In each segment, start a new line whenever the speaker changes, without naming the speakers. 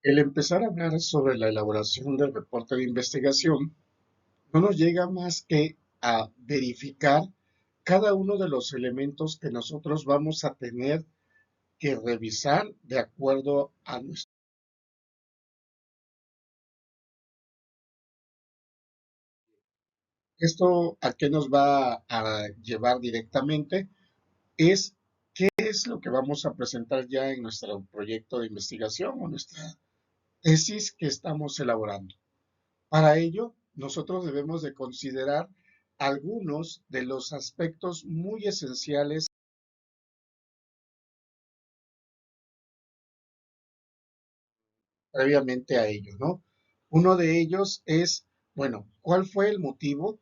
El empezar a hablar sobre la elaboración del reporte de investigación no nos llega más que a verificar cada uno de los elementos que nosotros vamos a tener que revisar de acuerdo a nuestro. Esto a qué nos va a llevar directamente es qué es lo que vamos a presentar ya en nuestro proyecto de investigación o nuestra tesis que estamos elaborando. Para ello, nosotros debemos de considerar algunos de los aspectos muy esenciales previamente a ello, ¿no? Uno de ellos es, bueno, ¿cuál fue el motivo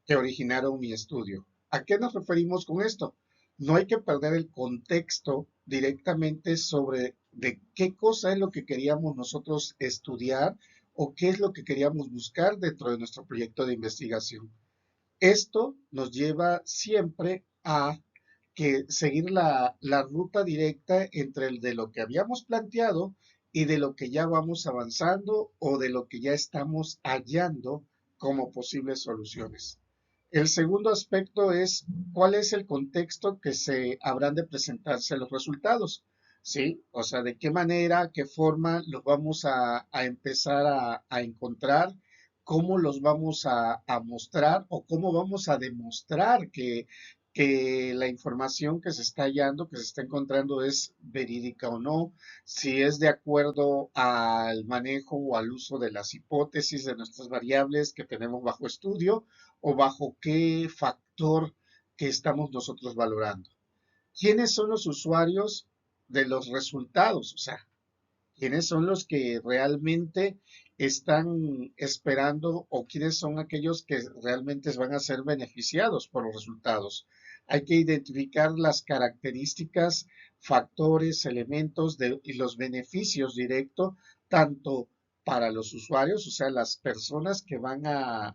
que originaron mi estudio? ¿A qué nos referimos con esto? No hay que perder el contexto directamente sobre de qué cosa es lo que queríamos nosotros estudiar o qué es lo que queríamos buscar dentro de nuestro proyecto de investigación. Esto nos lleva siempre a que seguir la ruta directa entre el de lo que habíamos planteado y de lo que ya vamos avanzando o de lo que ya estamos hallando como posibles soluciones. El segundo aspecto es cuál es el contexto que se habrán de presentarse los resultados. ¿Sí? O sea, de qué manera, qué forma los vamos a empezar a encontrar, cómo los vamos a mostrar o cómo vamos a demostrar que la información que se está hallando, que se está encontrando es verídica o no, si es de acuerdo al manejo o al uso de las hipótesis de nuestras variables que tenemos bajo estudio o bajo qué factor que estamos nosotros valorando. ¿Quiénes son los usuarios de los resultados? O sea, quiénes son los que realmente están esperando o quiénes son aquellos que realmente van a ser beneficiados por los resultados. Hay que identificar las características, factores, elementos y los beneficios directos, tanto para los usuarios, o sea, las personas que van a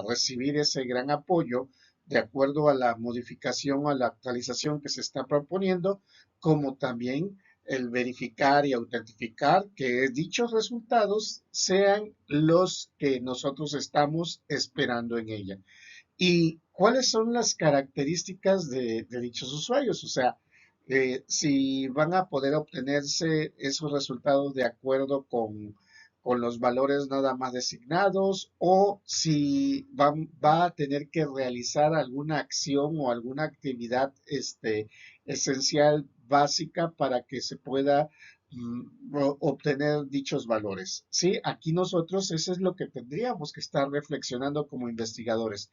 recibir ese gran apoyo de acuerdo a la modificación o a la actualización que se está proponiendo, como también el verificar y autentificar que dichos resultados sean los que nosotros estamos esperando en ella. ¿Y cuáles son las características de dichos usuarios? O sea, si van a poder obtenerse esos resultados de acuerdo con los valores nada más designados o si va a tener que realizar alguna acción o alguna actividad esencial básica para que se pueda obtener dichos valores. Sí, aquí nosotros eso es lo que tendríamos que estar reflexionando como investigadores.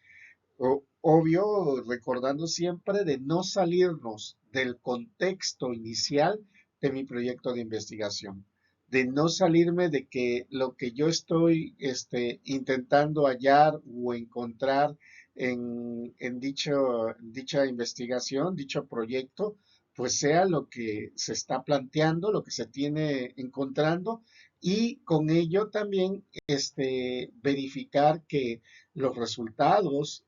Obvio, recordando siempre de no salirnos del contexto inicial de mi proyecto de investigación, de no salirme de que lo que yo estoy intentando hallar o encontrar en dicha investigación, dicho proyecto, pues sea lo que se está planteando, lo que se tiene encontrando y con ello también verificar que los resultados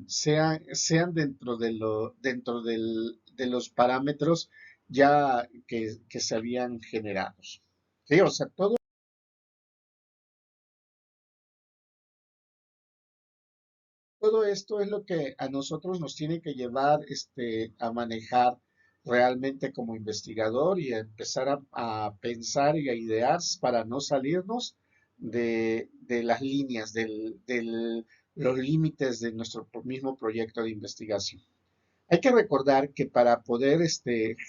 sean de los parámetros ya que se habían generado. Sí, o sea, todo esto es lo que a nosotros nos tiene que llevar a manejar realmente como investigador y a empezar a pensar y a idear para no salirnos de las líneas, los límites de nuestro mismo proyecto de investigación. Hay que recordar que para poder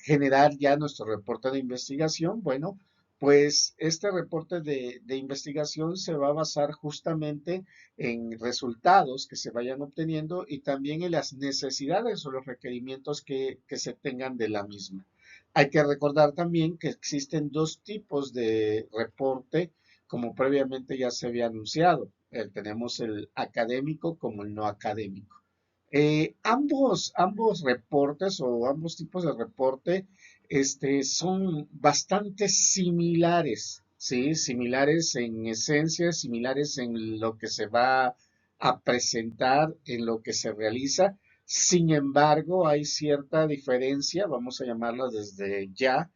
generar ya nuestro reporte de investigación, bueno, pues este reporte de investigación se va a basar justamente en resultados que se vayan obteniendo y también en las necesidades o los requerimientos que se tengan de la misma. Hay que recordar también que existen dos tipos de reporte, como previamente ya se había anunciado. Tenemos el académico como el no académico. Ambos reportes o ambos tipos de reporte son bastante similares, ¿sí? Similares en esencia, similares en lo que se va a presentar, en lo que se realiza. Sin embargo, hay cierta diferencia, vamos a llamarla desde ya,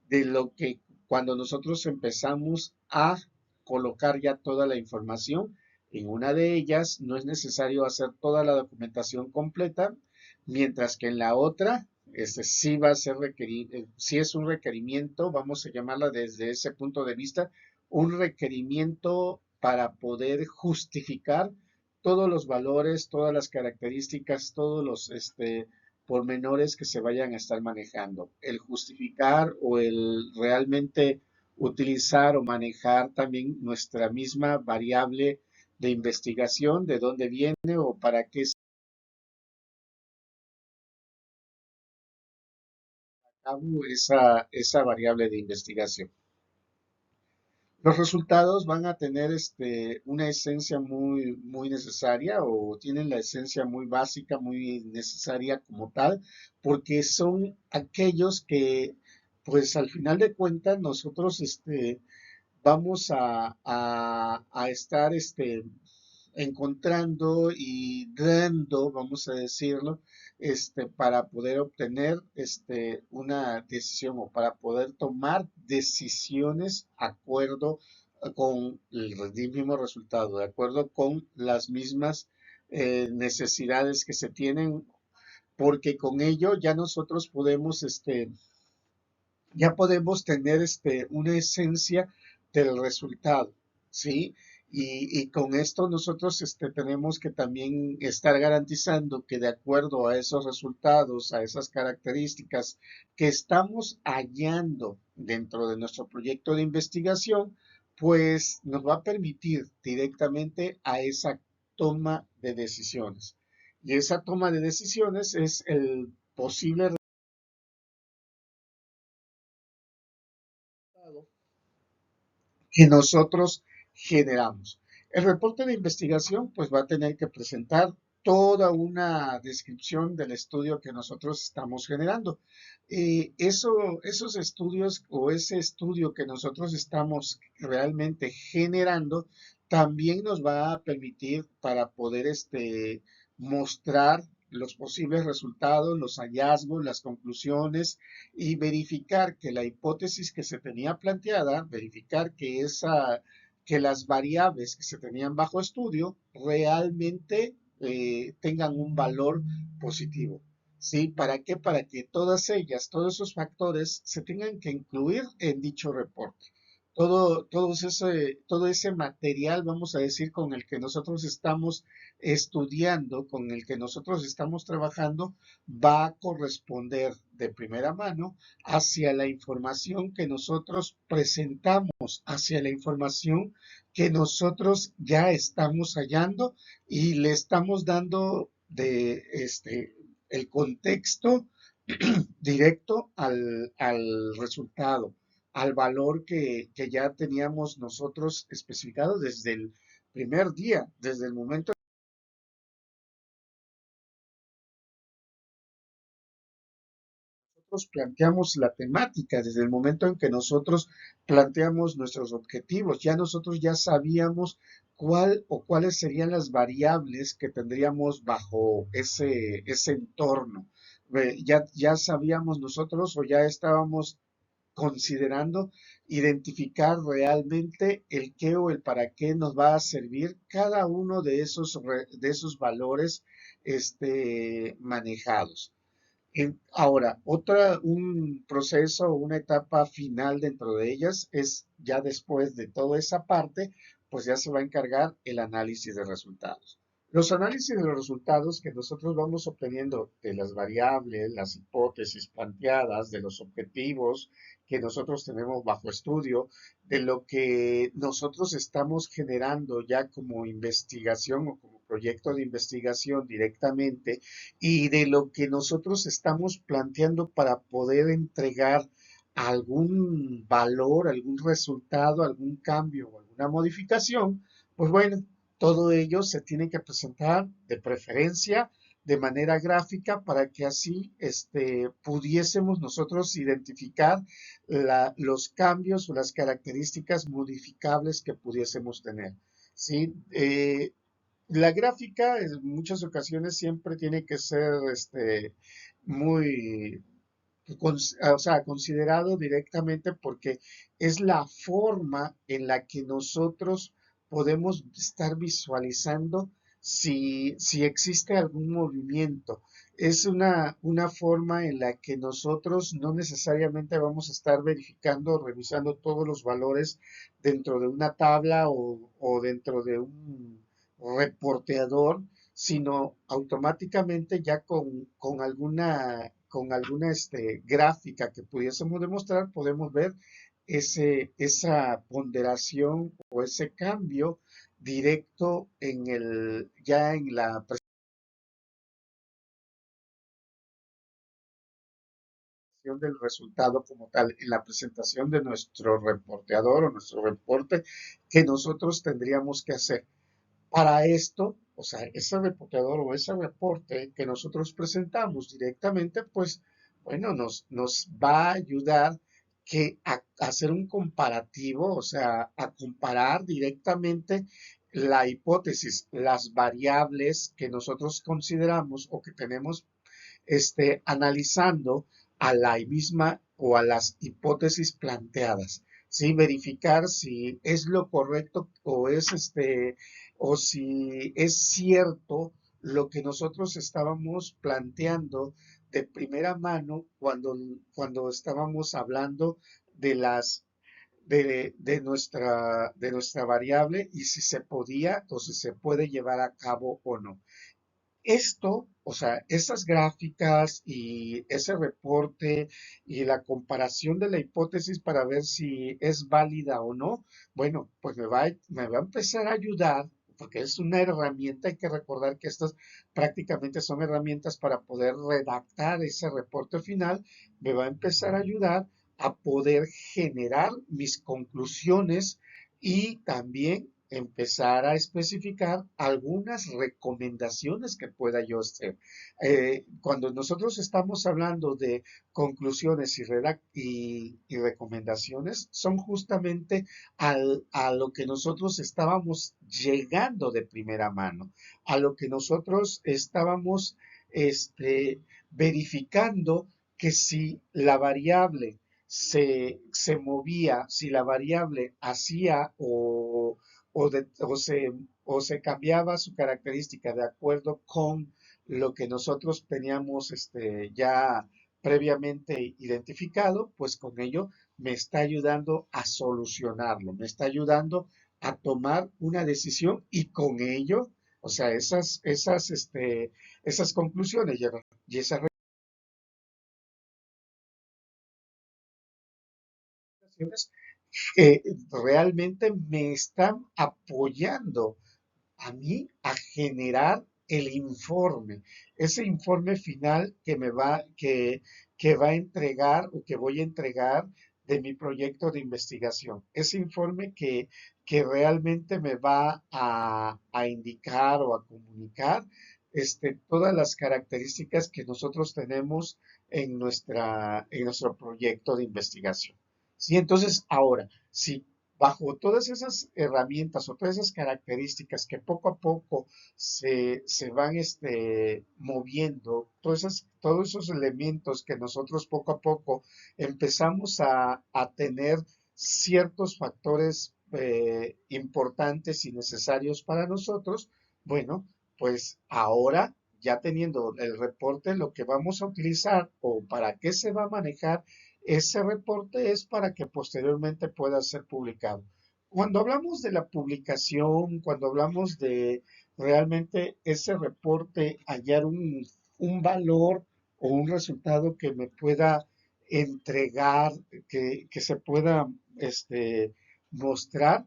de lo que cuando nosotros empezamos a colocar ya toda la información. En una de ellas no es necesario hacer toda la documentación completa, mientras que en la otra, sí va a ser si es un requerimiento, vamos a llamarla desde ese punto de vista, un requerimiento para poder justificar todos los valores, todas las características, todos los pormenores que se vayan a estar manejando. El justificar o el realmente utilizar o manejar también nuestra misma variable de investigación, de dónde viene o para qué se cabo esa variable de investigación. Los resultados van a tener una esencia muy necesaria o tienen la esencia muy básica, muy necesaria como tal, porque son aquellos que, pues al final de cuentas, nosotros vamos a estar encontrando y dando, vamos a decirlo, para poder obtener una decisión o para poder tomar decisiones de acuerdo con el mismo resultado, de acuerdo con las mismas necesidades que se tienen, porque con ello ya nosotros podemos ya podemos tener una esencia del resultado, ¿sí? Y con esto nosotros tenemos que también estar garantizando que de acuerdo a esos resultados, a esas características que estamos hallando dentro de nuestro proyecto de investigación, pues nos va a permitir directamente a esa toma de decisiones. Y esa toma de decisiones es el posible resultado que nosotros generamos. El reporte de investigación pues va a tener que presentar toda una descripción del estudio que nosotros estamos generando. Esos estudios o ese estudio que nosotros estamos realmente generando también nos va a permitir para poder mostrar los posibles resultados, los hallazgos, las conclusiones y verificar que la hipótesis que se tenía planteada, verificar que las variables que se tenían bajo estudio realmente tengan un valor positivo. ¿Sí? ¿Para qué? Para que todas ellas, todos esos factores se tengan que incluir en dicho reporte. Todo ese material, vamos a decir, con el que nosotros estamos estudiando, con el que nosotros estamos trabajando, va a corresponder de primera mano hacia la información que nosotros presentamos, hacia la información que nosotros ya estamos hallando y le estamos dando el contexto directo al resultado, al valor que ya teníamos nosotros especificado desde el primer día, desde el momento nosotros planteamos la temática, desde el momento en que nosotros planteamos nuestros objetivos, ya nosotros ya sabíamos cuál o cuáles serían las variables que tendríamos bajo ese entorno. Ya sabíamos nosotros o ya estábamos considerando identificar realmente el qué o el para qué nos va a servir cada uno de esos valores manejados. Ahora, un proceso o una etapa final dentro de ellas es ya después de toda esa parte, pues ya se va a encargar el análisis de resultados. Los análisis de los resultados que nosotros vamos obteniendo de las variables, las hipótesis planteadas, de los objetivos que nosotros tenemos bajo estudio, de lo que nosotros estamos generando ya como investigación o como proyecto de investigación directamente y de lo que nosotros estamos planteando para poder entregar algún valor, algún resultado, algún cambio o alguna modificación, pues bueno, todo ello se tiene que presentar de preferencia de manera gráfica para que así pudiésemos nosotros identificar los cambios o las características modificables que pudiésemos tener. ¿Sí? La gráfica en muchas ocasiones siempre tiene que ser muy o sea, considerado directamente porque es la forma en la que nosotros podemos estar visualizando si existe algún movimiento. Es una forma en la que nosotros no necesariamente vamos a estar verificando o revisando todos los valores dentro de una tabla o dentro de un reporteador, sino automáticamente ya con alguna gráfica que pudiésemos demostrar, podemos ver esa ponderación o ese cambio directo ya en la presentación del resultado como tal, en la presentación de nuestro reporteador o nuestro reporte que nosotros tendríamos que hacer. Para esto, o sea, ese reporteador o ese reporte que nosotros presentamos directamente, pues, bueno, nos va a ayudar a hacer un comparativo, o sea, a comparar directamente la hipótesis, las variables que nosotros consideramos o que tenemos analizando a la misma o a las hipótesis planteadas, ¿sí? Verificar si es lo correcto o si es cierto lo que nosotros estábamos planteando de primera mano cuando estábamos hablando de las de nuestra variable y si se podía o si se puede llevar a cabo o no. Esto, o sea, esas gráficas y ese reporte y la comparación de la hipótesis para ver si es válida o no, bueno, pues me va a empezar a ayudar, porque es una herramienta, hay que recordar que estas prácticamente son herramientas para poder redactar ese reporte final, me va a empezar a ayudar a poder generar mis conclusiones y también empezar a especificar algunas recomendaciones que pueda yo hacer. Cuando nosotros estamos hablando de conclusiones y recomendaciones, son justamente a lo que nosotros estábamos llegando de primera mano, a lo que nosotros estábamos verificando que si la variable se movía, si la variable hacía o se cambiaba su característica de acuerdo con lo que nosotros teníamos ya previamente identificado, pues con ello me está ayudando a solucionarlo, me está ayudando a tomar una decisión y con ello, o sea, esas conclusiones y esas recomendaciones realmente me están apoyando a mí a generar el informe, ese informe final que va a entregar o que voy a entregar de mi proyecto de investigación. Ese informe que realmente me va a indicar o a comunicar todas las características que nosotros tenemos en nuestro proyecto de investigación. Sí, entonces ahora, si bajo todas esas herramientas o todas esas características que poco a poco se van moviendo, todos esos elementos que nosotros poco a poco empezamos a tener ciertos factores importantes y necesarios para nosotros, bueno, pues ahora ya teniendo el reporte, lo que vamos a utilizar o para qué se va a manejar ese reporte es para que posteriormente pueda ser publicado. Cuando hablamos de la publicación, cuando hablamos de realmente ese reporte, hallar un valor o un resultado que me pueda entregar, que se pueda mostrar,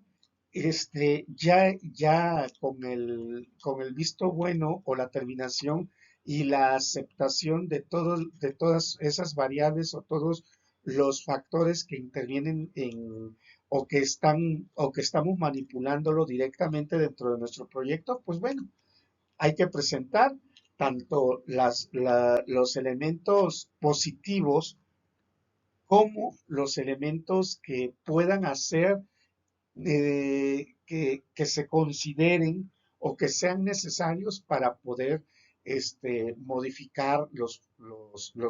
ya con el visto bueno o la terminación y la aceptación de todas esas variables o todos los factores que intervienen o que estamos manipulándolo directamente dentro de nuestro proyecto, pues bueno, hay que presentar tanto los elementos positivos como los elementos que puedan hacer que se consideren o que sean necesarios para poder modificar los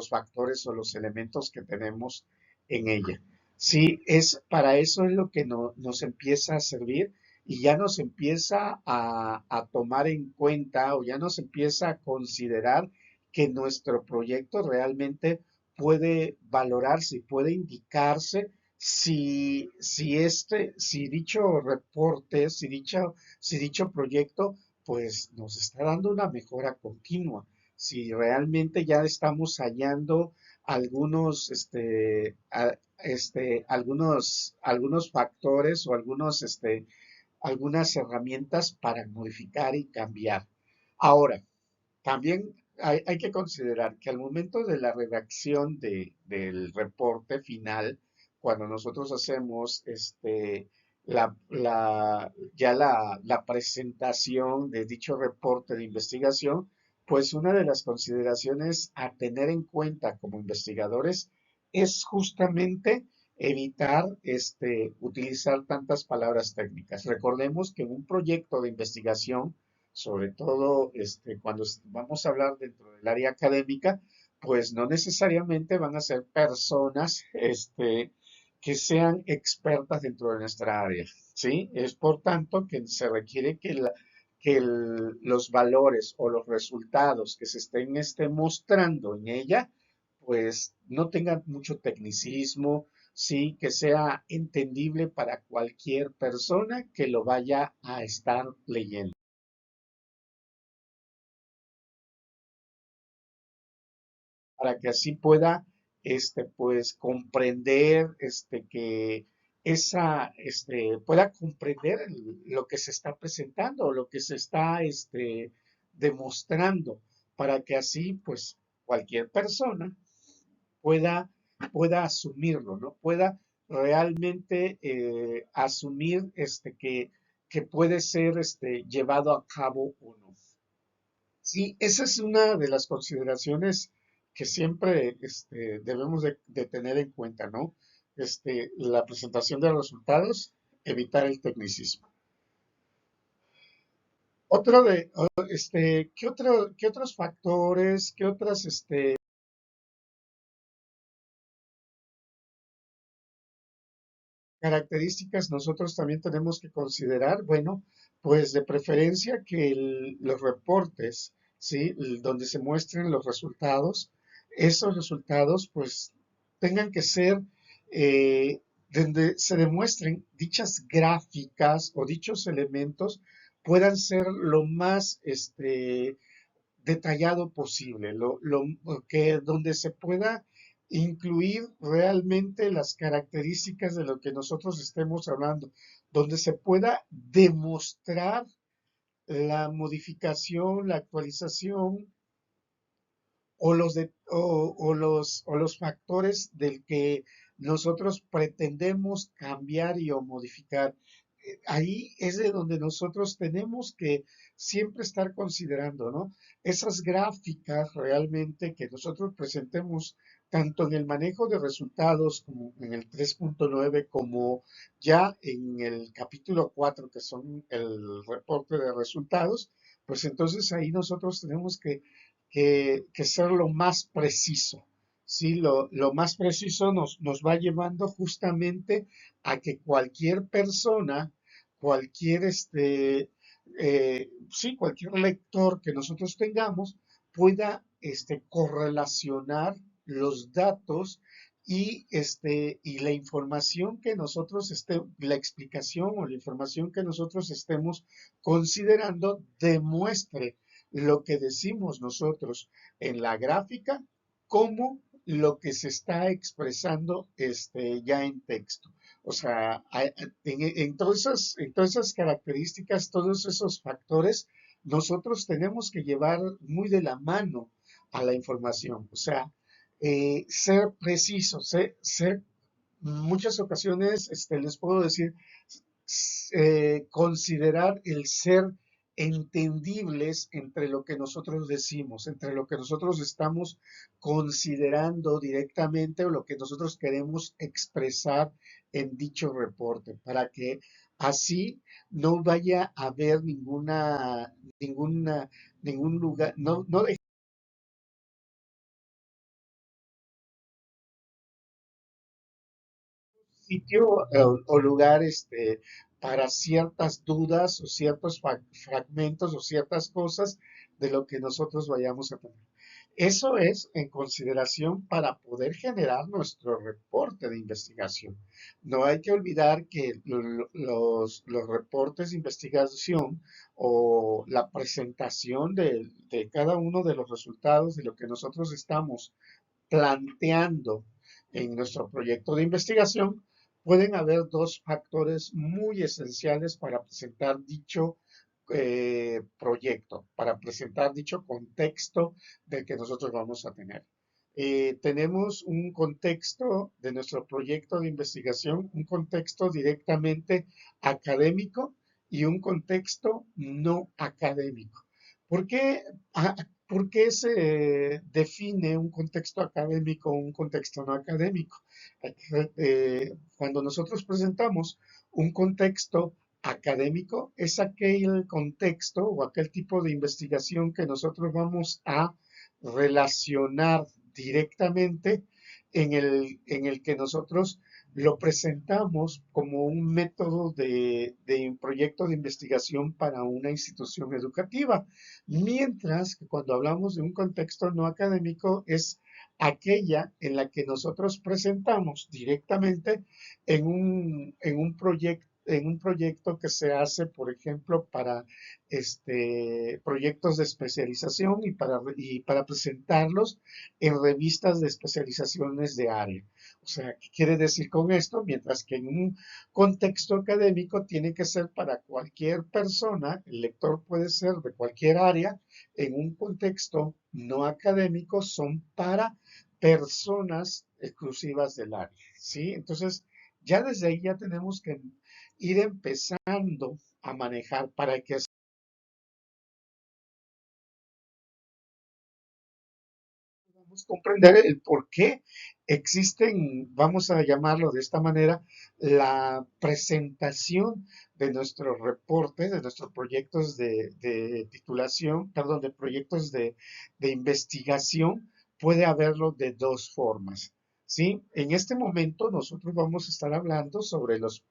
factores o los elementos que tenemos en ella. Sí, para eso es lo que nos empieza a servir y ya nos empieza a tomar en cuenta o ya nos empieza a considerar que nuestro proyecto realmente puede valorarse, puede indicarse si dicho reporte, si dicho proyecto, pues nos está dando una mejora continua. Si realmente ya estamos hallando algunos, algunos factores o algunas herramientas para modificar y cambiar. Ahora, también hay que considerar que al momento de la redacción del reporte final, cuando nosotros hacemos la presentación de dicho reporte de investigación, pues una de las consideraciones a tener en cuenta como investigadores es justamente evitar utilizar tantas palabras técnicas. Recordemos que en un proyecto de investigación, sobre todo cuando vamos a hablar dentro del área académica, pues no necesariamente van a ser personas que sean expertas dentro de nuestra área, ¿sí? Es por tanto que se requiere que los valores o los resultados que se estén mostrando en ella, pues no tengan mucho tecnicismo, sí, que sea entendible para cualquier persona que lo vaya a estar leyendo, para que así pueda, pues, comprender, que pueda comprender lo que se está presentando, lo que se está, demostrando, para que así, pues, cualquier persona pueda, pueda asumirlo, ¿no? Pueda realmente asumir, que puede ser, llevado a cabo o no. Sí, esa es una de las consideraciones que siempre debemos de tener en cuenta, ¿no? La presentación de los resultados, evitar el tecnicismo. ¿Qué otros factores, qué otras características nosotros también tenemos que considerar? Bueno, pues de preferencia que los reportes, ¿sí? Donde se muestren los resultados, esos resultados pues tengan que ser donde se demuestren dichas gráficas o dichos elementos puedan ser lo más detallado posible, que donde se pueda incluir realmente las características de lo que nosotros estemos hablando, donde se pueda demostrar la modificación, la actualización o los factores del que nosotros pretendemos cambiar y o modificar. Ahí es de donde nosotros tenemos que siempre estar considerando, ¿no? Esas gráficas realmente que nosotros presentemos tanto en el manejo de resultados como en el 3.9 como ya en el capítulo 4 que son el reporte de resultados, pues entonces ahí nosotros tenemos que ser lo más preciso. Sí, lo más preciso nos va llevando justamente a que cualquier persona, cualquier sí, cualquier lector que nosotros tengamos pueda correlacionar los datos y la información que nosotros la explicación o la información que nosotros estemos considerando demuestre lo que decimos nosotros en la gráfica como lo que se está expresando ya en texto. O sea, en todas esas características, todos esos factores, nosotros tenemos que llevar muy de la mano a la información. O sea, ser precisos, muchas ocasiones, les puedo decir, considerar el ser entendibles entre lo que nosotros decimos, entre lo que nosotros estamos considerando directamente o lo que nosotros queremos expresar en dicho reporte, para que así no vaya a haber ninguna ningún lugar, no sitio o lugar para ciertas dudas o ciertos fragmentos o ciertas cosas de lo que nosotros vayamos a tener. Eso es en consideración para poder generar nuestro reporte de investigación. No hay que olvidar que los reportes de investigación o la presentación de cada uno de los resultados de lo que nosotros estamos planteando en nuestro proyecto de investigación, pueden haber dos factores muy esenciales para presentar dicho proyecto, para presentar dicho contexto del que nosotros vamos a tener. Tenemos un contexto de nuestro proyecto de investigación, un contexto directamente académico y un contexto no académico. ¿Por qué, por qué se define un contexto académico o un contexto no académico? Cuando nosotros presentamos un contexto académico, es aquel contexto o aquel tipo de investigación que nosotros vamos a relacionar directamente en el que nosotros lo presentamos como un método de un proyecto de investigación para una institución educativa, mientras que cuando hablamos de un contexto no académico es aquella en la que nosotros presentamos directamente en un proyecto en un proyecto que se hace, por ejemplo, para proyectos de especialización y para presentarlos en revistas de especializaciones de área. O sea, ¿qué quiere decir con esto? Mientras que en un contexto académico tiene que ser para cualquier persona, el lector puede ser de cualquier área, en un contexto no académico son para personas exclusivas del área, ¿sí? Entonces, ya desde ahí ya tenemos que ir empezando a manejar para que podamos comprender el por qué existen, vamos a llamarlo de esta manera, la presentación de nuestros reportes, de nuestros proyectos de titulación, perdón, de proyectos de investigación, puede haberlo de dos formas. ¿Sí? En este momento nosotros vamos a estar hablando sobre los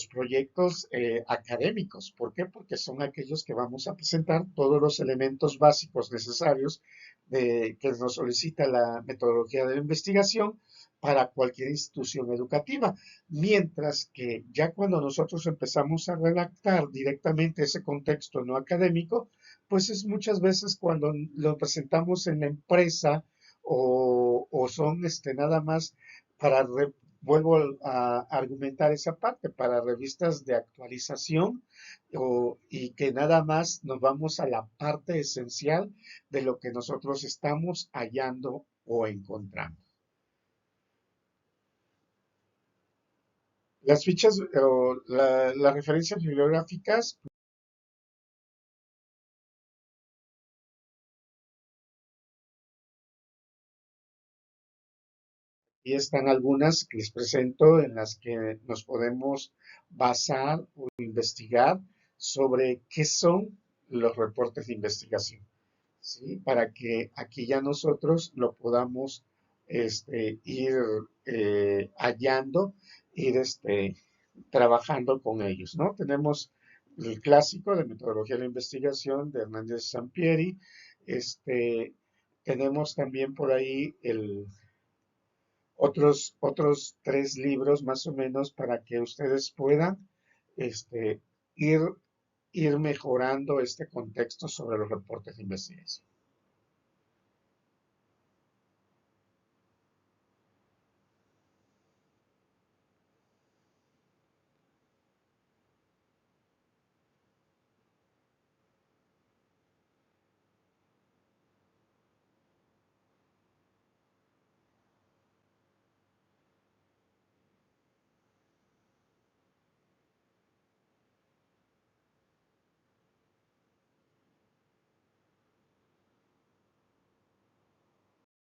proyectos académicos. ¿Por qué? Porque son aquellos que vamos a presentar todos los elementos básicos necesarios que nos solicita la metodología de la investigación para cualquier institución educativa. Mientras que ya cuando nosotros empezamos a redactar directamente ese contexto no académico, pues es muchas veces cuando lo presentamos en la empresa o son nada más para, vuelvo a argumentar esa parte, para revistas de actualización y que nada más nos vamos a la parte esencial de lo que nosotros estamos hallando o encontrando. Las fichas o las referencias bibliográficas, y están algunas que les presento en las que nos podemos basar o investigar sobre qué son los reportes de investigación, ¿sí? Para que aquí ya nosotros lo podamos ir hallando, ir trabajando con ellos, ¿no? Tenemos el clásico de metodología de la investigación de Hernández Sampieri, tenemos también por ahí otros tres libros más o menos para que ustedes puedan este, ir, ir mejorando este contexto sobre los reportes de investigación.